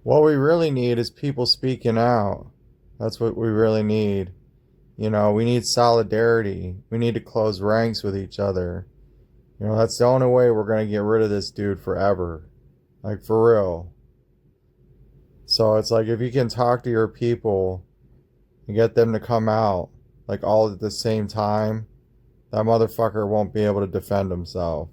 What we really need is people speaking out. That's what we really need. We need solidarity. We need to close ranks with each other. That's the only way we're going to get rid of this dude forever. Like, for real. So it's like if you can talk to your people and get them to come out, like all at the same time, that motherfucker won't be able to defend himself.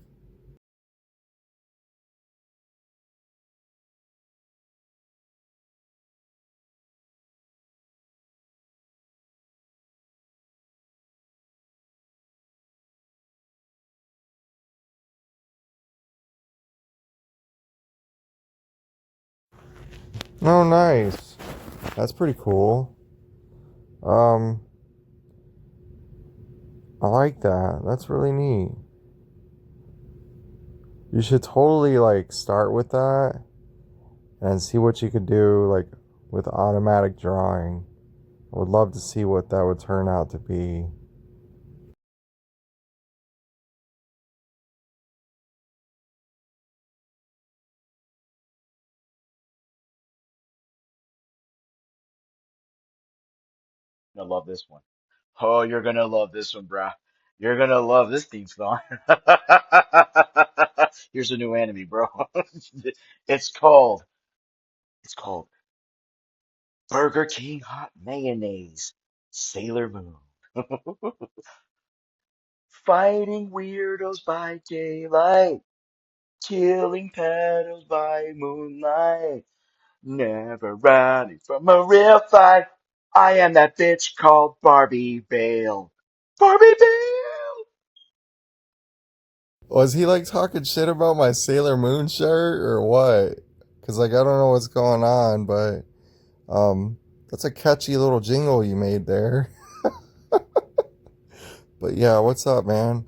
Oh, nice. That's pretty cool. Um, I like that. That's really neat. You should totally like start with that and see what you could do like with automatic drawing. I would love to see what that would turn out to be. Gonna love this one. Oh, you're gonna love this one, bruh. You're gonna love this theme song. Here's a new enemy, bro. It's called it's called Burger King Hot Mayonnaise Sailor Moon. Fighting weirdos by daylight, killing pedos by moonlight. Never running from a real fight. I am that bitch called Barbie Bale. Barbie Bale! Was he like talking shit about my Sailor Moon shirt or what? Cause like I don't know what's going on, but that's a catchy little jingle you made there. But yeah, what's up, man?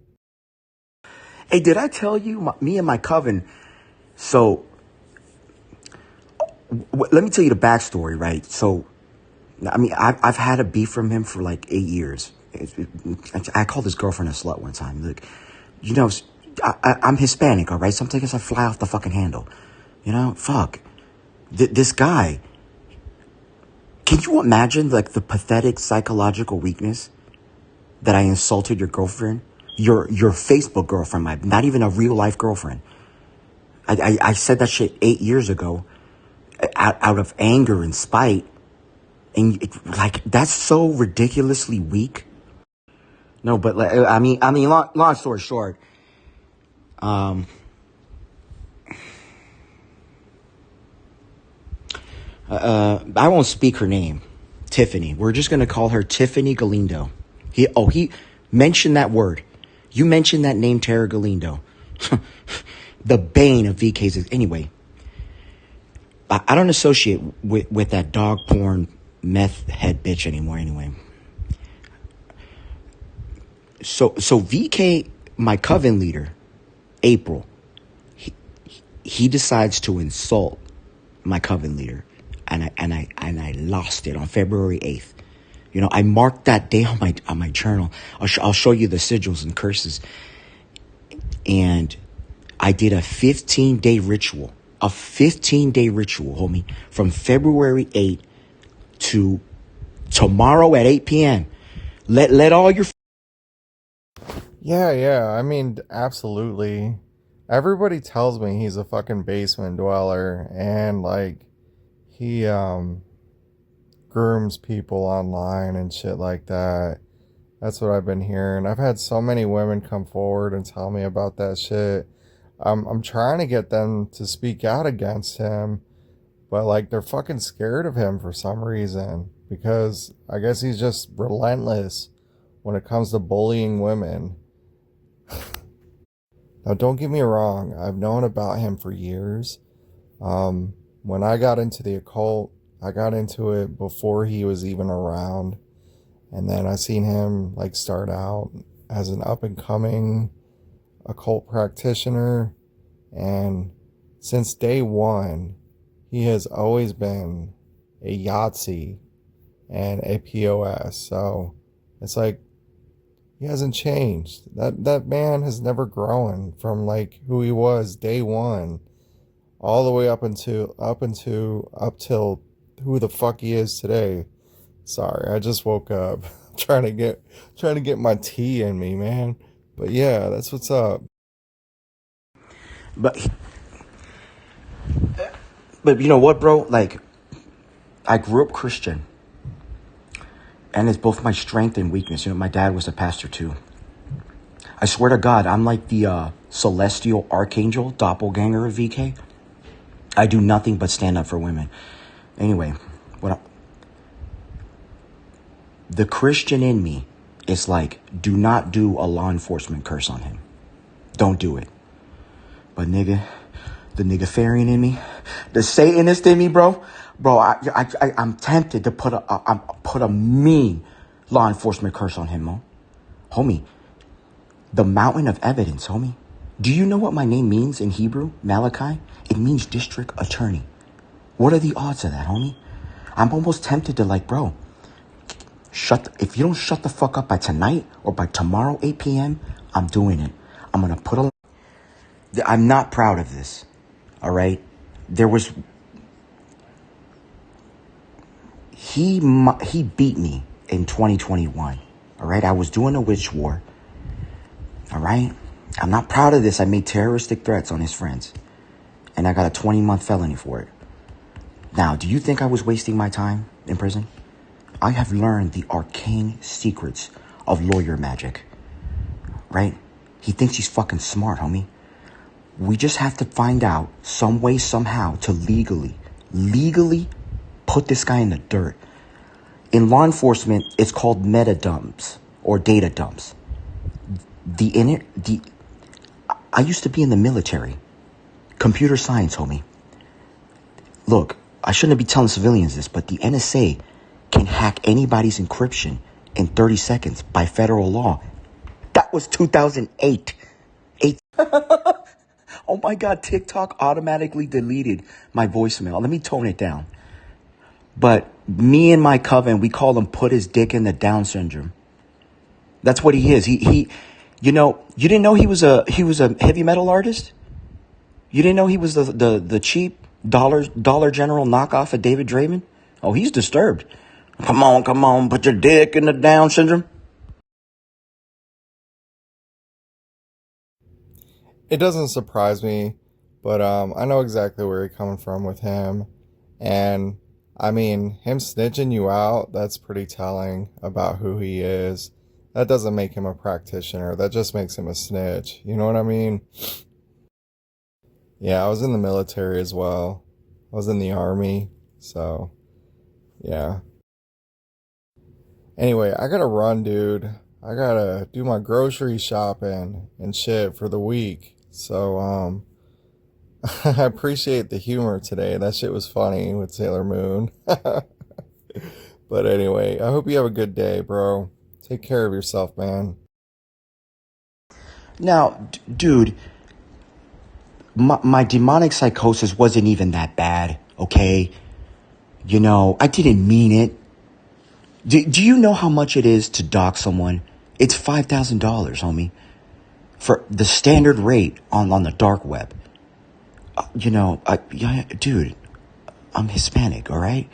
Hey, did I tell you, me and my coven? So, let me tell you the backstory, right? So, I mean, I've had a beef from him for like 8 years. I called his girlfriend a slut one time. Look, you know, I'm Hispanic, all right? Sometimes I fly off the fucking handle. Fuck. This guy. Can you imagine like the pathetic psychological weakness that I insulted your girlfriend, your Facebook girlfriend, not even a real life girlfriend. I said that shit 8 years ago, out of anger and spite, and like that's so ridiculously weak. No, but like, I mean, long story short, um, I won't speak her name, Tiffany. We're just gonna call her Tiffany Galindo. He mentioned that word. You mentioned that name, Tara Galindo. The bane of VK's. Anyway, I don't associate with that dog porn meth head bitch anymore. Anyway, so VK, my coven leader, April, he decides to insult my coven leader, and I lost it on February 8th. I marked that day on my journal. I'll show you the sigils and curses, and I did a 15-day ritual. A 15-day ritual, homie, from February 8th to tomorrow at 8 p.m. Let all your Yeah, yeah. I mean, absolutely. Everybody tells me he's a fucking basement dweller and like he grooms people online and shit like that. That's what I've been hearing. I've had so many women come forward and tell me about that shit. I'm trying to get them to speak out against him, but like they're fucking scared of him for some reason because I guess he's just relentless when it comes to bullying women. Now, don't get me wrong, I've known about him for years. When I got into the occult, I got into it before he was even around. And then I seen him like start out as an up and coming occult practitioner. And since day one, he has always been a Yahtzee and a POS. So it's like he hasn't changed. That man has never grown from like who he was day one. all the way up till who the fuck he is today. Sorry, I just woke up trying to get my tea in me, man. But yeah, that's what's up. But but you know what, bro? Like, I grew up Christian, and it's both my strength and weakness. You know, my dad was a pastor too. I swear to God, I'm like the celestial archangel doppelganger of VK. I do nothing but stand up for women. Anyway, the Christian in me is like, do not do a law enforcement curse on him. Don't do it. But nigga, the Niggafarian in me, the Satanist in me, bro, I'm tempted to put a mean law enforcement curse on him, homie. The mountain of evidence, homie. Do you know what my name means in Hebrew, Malachi? It means district attorney. What are the odds of that, homie? I'm almost tempted to like, bro, if you don't shut the fuck up by tonight or by tomorrow, 8 p.m., I'm doing it. I'm going to I'm not proud of this, all right? He beat me in 2021, all right? I was doing a witch war, all right? I'm not proud of this. I made terroristic threats on his friends, and I got a 20-month felony for it. Now, do you think I was wasting my time in prison? I have learned the arcane secrets of lawyer magic, right? He thinks he's fucking smart, homie. We just have to find out some way, somehow, to legally put this guy in the dirt. In law enforcement, it's called meta dumps or data dumps. I used to be in the military. Computer science, homie. Look, I shouldn't be telling civilians this, but the NSA can hack anybody's encryption in 30 seconds by federal law. That was 2008. Oh my God, TikTok automatically deleted my voicemail. Let me tone it down. But me and my coven, we call him put his dick in the Down syndrome. That's what he is. He you know, you didn't know he was a heavy metal artist? You didn't know he was the cheap Dollar General knockoff of David Draymond? Oh, he's disturbed. Come on, put your dick in the Down syndrome. It doesn't surprise me, but I know exactly where you're coming from with him. And I mean, him snitching you out, that's pretty telling about who he is. That doesn't make him a practitioner. That just makes him a snitch. You know what I mean? Yeah, I was in the military as well. I was in the army. So, yeah. Anyway, I gotta run, dude. I gotta do my grocery shopping and shit for the week. So, I appreciate the humor today. That shit was funny with Sailor Moon. But anyway, I hope you have a good day, bro. Take care of yourself, man. Now, dude, my demonic psychosis wasn't even that bad, okay? You know, I didn't mean it. Do you know how much it is to dox someone? It's $5,000, homie. For the standard rate on the dark web. Dude, I'm Hispanic, all right?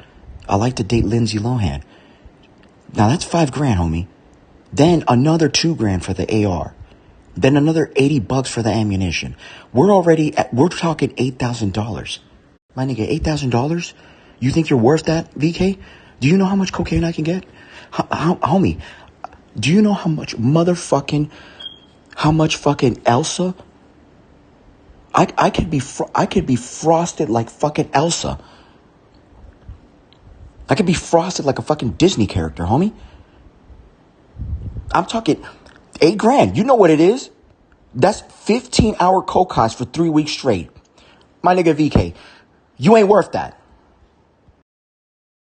I like to date Lindsay Lohan. Now that's $5,000, homie. Then another $2,000 for the AR. Then another $80 for the ammunition. We're talking $8,000. My nigga, $8,000? You think you're worth that, VK? Do you know how much cocaine I can get? Homie, do you know how much fucking Elsa? I could be frosted like fucking Elsa. I could be frosted like a fucking Disney character, homie. I'm talking $8,000. You know what it is? That's 15-hour coke heist for 3 weeks straight. My nigga VK, you ain't worth that.